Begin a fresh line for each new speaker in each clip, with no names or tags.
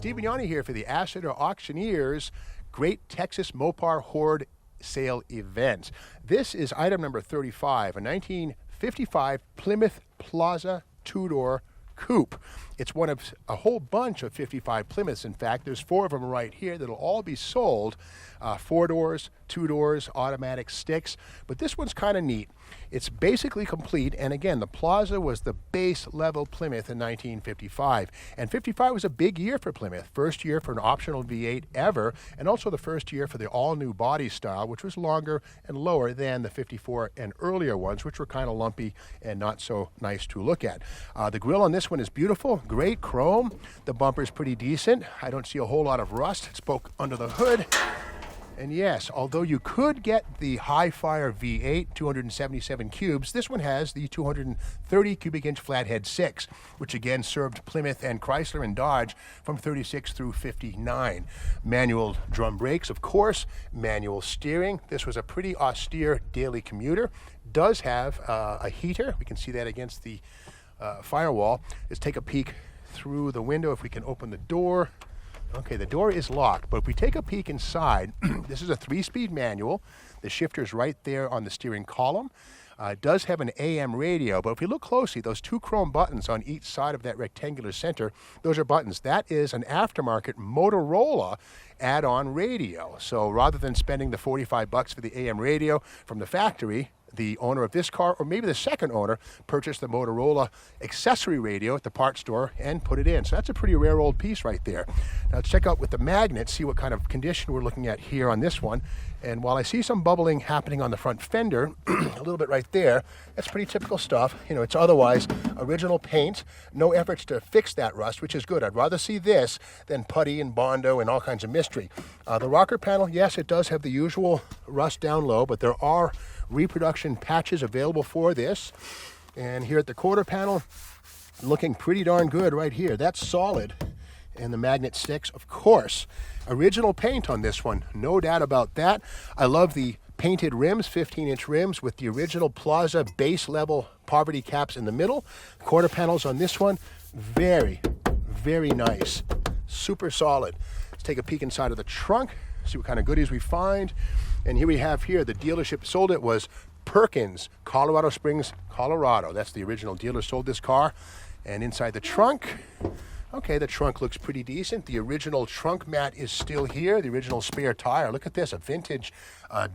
Steve Vignani here for the Astor Auctioneers Great Texas Mopar Horde Sale Event. This is item number 35, a 1955 Plymouth Plaza two-door coupe. It's one of a whole bunch of 55 Plymouths. In fact, there's 4 of them right here that'll all be sold. 4 doors, 2 doors, automatic sticks. But this one's kind of neat. It's basically complete. And again, the Plaza was the base level Plymouth in 1955. And 55 was a big year for Plymouth. First year for an optional V8 ever. And also the first year for the all-new body style, which was longer and lower than the 54 and earlier ones, which were kind of lumpy and not so nice to look at. The grille on this one is beautiful. Great chrome. The bumper's pretty decent. I don't see a whole lot of rust. It spoke under the hood. And yes, although you could get the Hi-Fire V8 277 cubes, this one has the 230 cubic inch flathead 6, which again served Plymouth and Chrysler and Dodge from 36 through 59. Manual drum brakes, of course, manual steering. This was a pretty austere daily commuter. Does have a heater. We can see that against the firewall. Let's take a peek through the window if we can open the door. Okay, the door is locked, but if we take a peek inside, this is a 3-speed manual. The shifter's right there on the steering column. It does have an AM radio, but if we look closely, those 2 chrome buttons on each side of that rectangular center, those are buttons. That is an aftermarket Motorola add-on radio. So rather than spending the $45 for the AM radio from the factory, the owner of this car, or maybe the second owner, purchased the Motorola accessory radio at the parts store and put it in. So that's a pretty rare old piece right there. Now let's check out with the magnets, see what kind of condition we're looking at here on this one. And while I see some bubbling happening on the front fender, a little bit right there, that's pretty typical stuff. You know, it's otherwise original paint, no efforts to fix that rust, which is good. I'd rather see this than putty and Bondo and all kinds of mystery. The rocker panel, yes, it does have the usual rust down low, but there are reproduction patches available for this. And here at the quarter panel, looking pretty darn good right here. That's solid. And the magnet sticks, of course. Original paint on this one, no doubt about that. I love the painted rims, 15-inch rims with the original Plaza base level poverty caps in the middle. Quarter panels on this one, very, very nice. Super solid. Let's take a peek inside of the trunk, see what kind of goodies we find. And here we have here, the dealership sold it was Perkins, Colorado Springs, Colorado. That's the original dealer sold this car. And inside the trunk, okay, the trunk looks pretty decent. The original trunk mat is still here, the original spare tire. Look at this, a vintage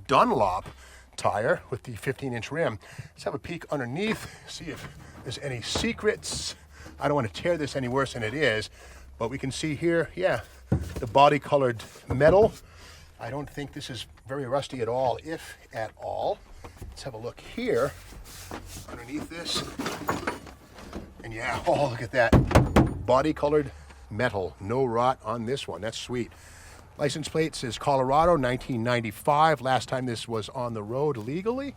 Dunlop tire with the 15-inch rim. Let's have a peek underneath, see if there's any secrets. I don't want to tear this any worse than it is, but we can see here, yeah, the body-colored metal. I don't think this is very rusty at all, if at all. Let's have a look here underneath this. And yeah, oh, look at that. Body-colored metal. No rot on this one. That's sweet. License plate says Colorado, 1995. Last time this was on the road legally.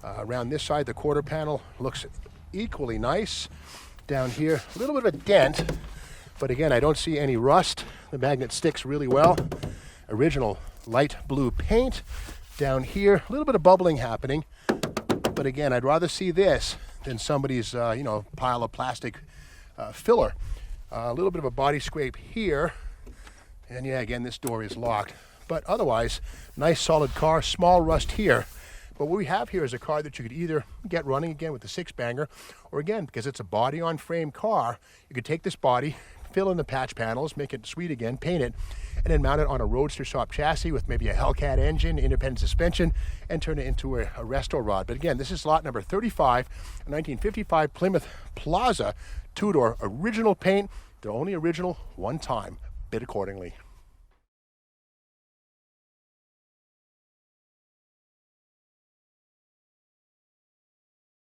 Around this side, the quarter panel looks equally nice. Down here, a little bit of a dent. But again, I don't see any rust. The magnet sticks really well. Original light blue paint. Down here, a little bit of bubbling happening. But again, I'd rather see this than somebody's, pile of plastic filler. A little bit of a body scrape here. And yeah, again, this door is locked. But otherwise, nice solid car, small rust here. But what we have here is a car that you could either get running again with the 6-banger, or again, because it's a body-on-frame car, you could take this body, fill in the patch panels, make it sweet again, paint it, and then mount it on a Roadster shop chassis with maybe a Hellcat engine, independent suspension, and turn it into a resto rod. But again, this is lot number 35, a 1955 Plymouth Plaza two-door original paint. They're only original one time. Bid accordingly.